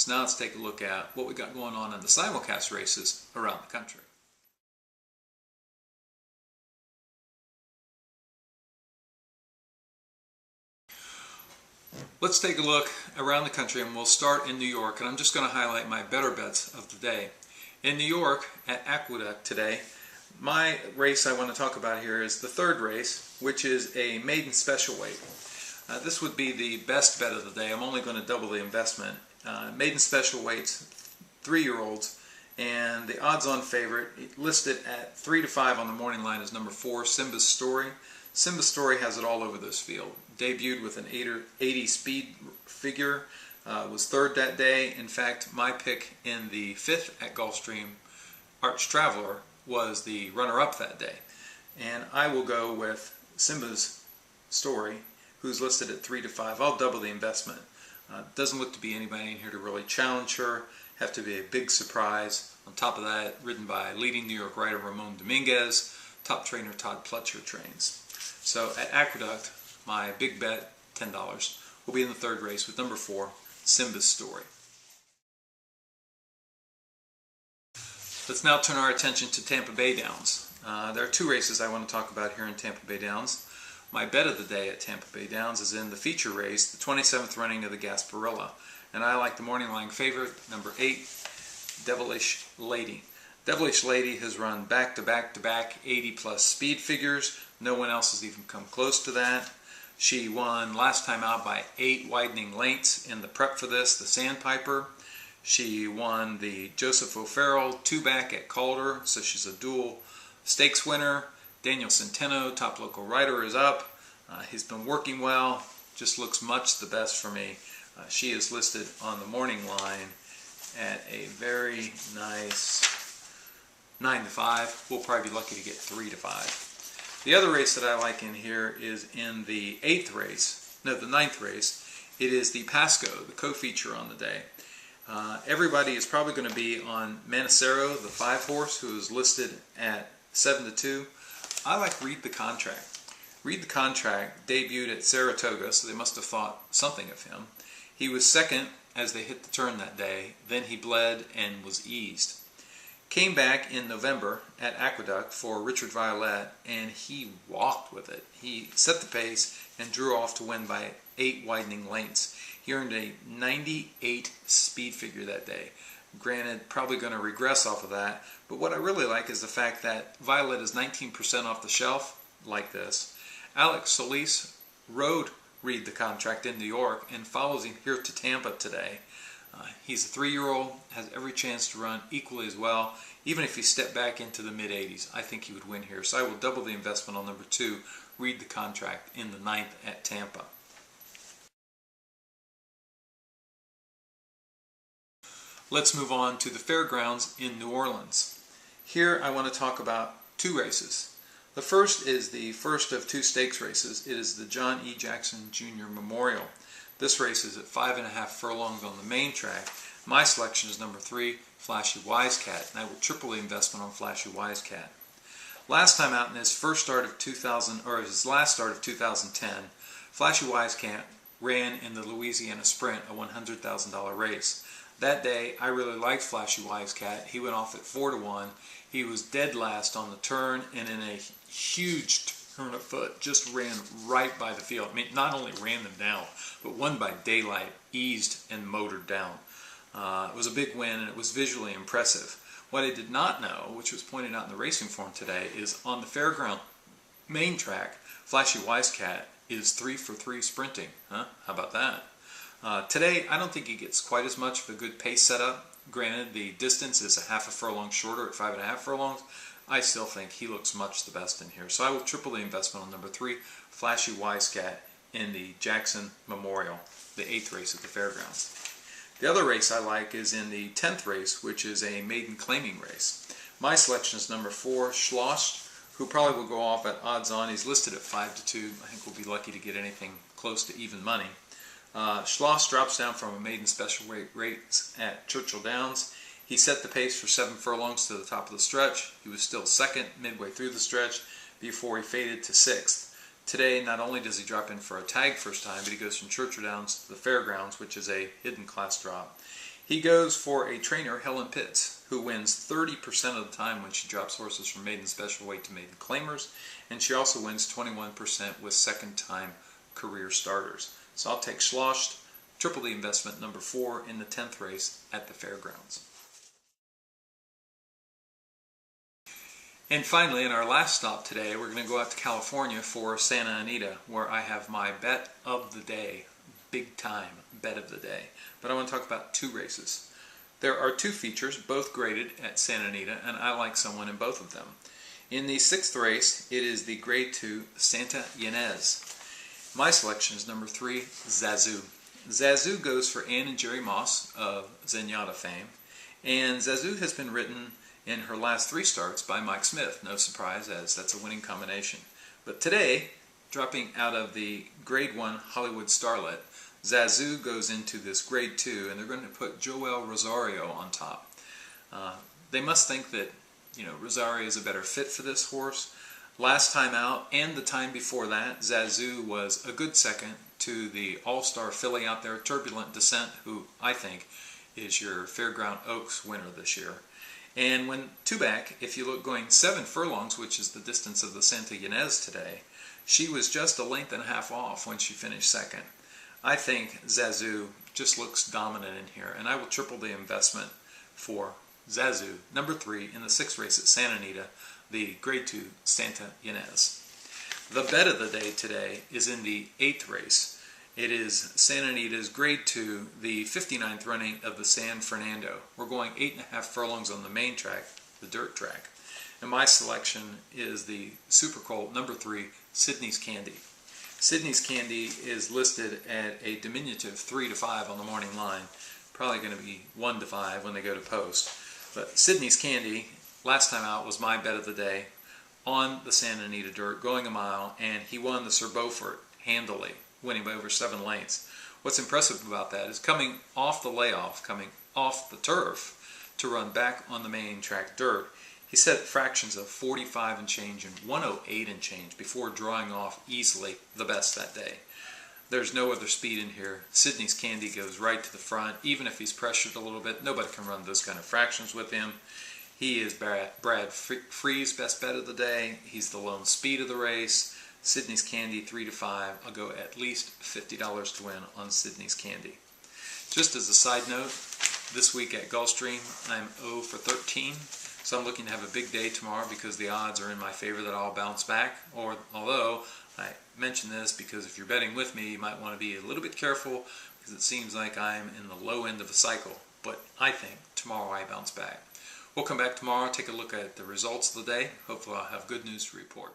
So now let's take a look at what we got going on in the simulcast races around the country. Let's take a look around the country, and we'll start in New York, and I'm just going to highlight my better bets of the day. In New York at Aqueduct today, my race I want to talk about here is the third race, which is a maiden special weight. This would be the best bet of the day. I'm only going to double the investment. Maiden special weights, 3-year-olds, and the odds-on favorite listed at 3 to 5 on the morning line is number 4, Simba's Story. Simba's Story has it all over this field. Debuted with an 80 speed figure, was third that day. In fact, my pick in the 5th at Gulfstream, Arch Traveler, was the runner-up that day. And I will go with Simba's Story, who's listed at 3 to 5. I'll double the investment. Doesn't look to be anybody in here to really challenge her. Have to be a big surprise. On top of that, ridden by leading New York rider Ramon Dominguez, top trainer Todd Pletcher trains. So at Aqueduct, my big bet, $10, will be in the third race with number 4, Simba's Story. Let's now turn our attention to Tampa Bay Downs. There are 2 races I want to talk about here in Tampa Bay Downs. My bet of the day at Tampa Bay Downs is in the feature race, the 27th running of the Gasparilla. And I like the morning line favorite, number 8, Devilish Lady. Devilish Lady has run back-to-back-to-back 80-plus speed figures. No one else has even come close to that. She won last time out by 8 widening lengths in the prep for this, the Sandpiper. She won the Joseph O'Farrell 2-back at Calder, so she's a dual stakes winner. Daniel Centeno, top local rider, is up. He's been working well, just looks much the best for me. She is listed on the morning line at a very nice 9 to 5. We'll probably be lucky to get 3 to 5. The other race that I like in here is in the 9th race. It is the Pasco, the co-feature on the day. Everybody is probably going to be on Manicero, the 5-horse, who is listed at 7 to 2. I like Read the Contract. Read the Contract debuted at Saratoga, so they must have thought something of him. He was second as they hit the turn that day. Then he bled and was eased. Came back in November at Aqueduct for Richard Violette, and he walked with it. He set the pace and drew off to win by 8 widening lengths. He earned a 98 speed figure that day. Granted, probably going to regress off of that, but what I really like is the fact that Violette is 19% off the shelf, like this. Alex Solis rode Read the Contract in New York and follows him here to Tampa today. He's a 3-year-old, has every chance to run equally as well. Even if he stepped back into the mid-80s, I think he would win here. So I will double the investment on number 2, Read the Contract, in the 9th at Tampa. Let's move on to the fairgrounds in New Orleans. Here I want to talk about 2 races. The first is the first of 2 stakes races. It is the John E. Jackson Jr. Memorial. This race is at 5.5 furlongs on the main track. My selection is number 3, Flashy Wisecat, and I will triple the investment on Flashy Wisecat. Last time out in his last start of 2010, Flashy Wisecat ran in the Louisiana Sprint, a $100,000 race. That day, I really liked Flashy Wisecat. He went off at 4 to 1. He was dead last on the turn, and in a huge turn of foot, just ran right by the field. I mean, not only ran them down, but won by daylight, eased, and motored down. It was a big win, and it was visually impressive. What I did not know, which was pointed out in the racing form today, is on the fairground main track, Flashy Wisecat is 3 for 3 sprinting. How about that? Today, I don't think he gets quite as much of a good pace setup. Granted, the distance is a 0.5 furlong shorter at 5.5 furlongs. I still think he looks much the best in here. So I will triple the investment on number 3, Flashy Wisecat, in the Jackson Memorial, the 8th race at the fairgrounds. The other race I like is in the 10th race, which is a maiden claiming race. My selection is number 4, Schloss, who probably will go off at odds on. He's listed at 5 to 2. I think we'll be lucky to get anything close to even money. Schloss drops down from a maiden special weight race at Churchill Downs. He set the pace for 7 furlongs to the top of the stretch. He was still second midway through the stretch before he faded to 6th. Today, not only does he drop in for a tag first time, but he goes from Churchill Downs to the Fairgrounds, which is a hidden class drop. He goes for a trainer, Helen Pitts, who wins 30% of the time when she drops horses from maiden special weight to maiden claimers, and she also wins 21% with second-time career starters. So I'll take Schloscht, triple the investment, number 4 in the 10th race at the fairgrounds. And finally, in our last stop today, we're going to go out to California for Santa Anita, where I have my bet of the day, big time bet of the day. But I want to talk about 2 races. There are 2 features, both graded at Santa Anita, and I like someone in both of them. In the 6th race, it is the Grade 2 Santa Ynez. My selection is number 3, Zazu. Zazu goes for Ann and Jerry Moss of Zenyatta fame, and Zazu has been ridden in her last 3 starts by Mike Smith. No surprise, as that's a winning combination. But today, dropping out of the Grade 1 Hollywood Starlet, Zazu goes into this Grade 2, and they're going to put Joel Rosario on top. They must think that, Rosario is a better fit for this horse. Last time out, and the time before that, Zazu was a good second to the all-star filly out there, Turbulent Descent, who I think is your Fairground Oaks winner this year. And when 2-back, if you look going 7 furlongs, which is the distance of the Santa Ynez today, she was just a length and a half off when she finished second. I think Zazu just looks dominant in here, and I will triple the investment for Zazu, number 3 in the 6th race at Santa Anita, the Grade 2 Santa Ynez. The bet of the day today is in the 8th race. It is Santa Anita's Grade 2, the 59th running of the San Fernando. We're going 8.5 furlongs on the main track, the dirt track. And my selection is the Super Colt, number 3, Sydney's Candy. Sydney's Candy is listed at a diminutive 3-5 on the morning line. Probably going to be 1-5 when they go to post. But Sydney's Candy, last time out, was my bet of the day on the Santa Anita dirt, going a mile, and he won the Sir Beaufort handily, winning by over 7 lengths. What's impressive about that is coming off the layoff, coming off the turf, to run back on the main track dirt, he set fractions of 45 and change and 108 and change before drawing off easily the best that day. There's no other speed in here. Sydney's Candy goes right to the front. Even if he's pressured a little bit, nobody can run those kind of fractions with him. He is Brad Free's best bet of the day. He's the lone speed of the race. Sydney's Candy 3-5. I'll go at least $50 to win on Sydney's Candy. Just as a side note, this week at Gulfstream, I'm 0 for 13. So I'm looking to have a big day tomorrow because the odds are in my favor that I'll bounce back. Although I mention this because if you're betting with me, you might want to be a little bit careful because it seems like I'm in the low end of a cycle. But I think tomorrow I bounce back. We'll come back tomorrow, take a look at the results of the day. Hopefully I'll have good news to report.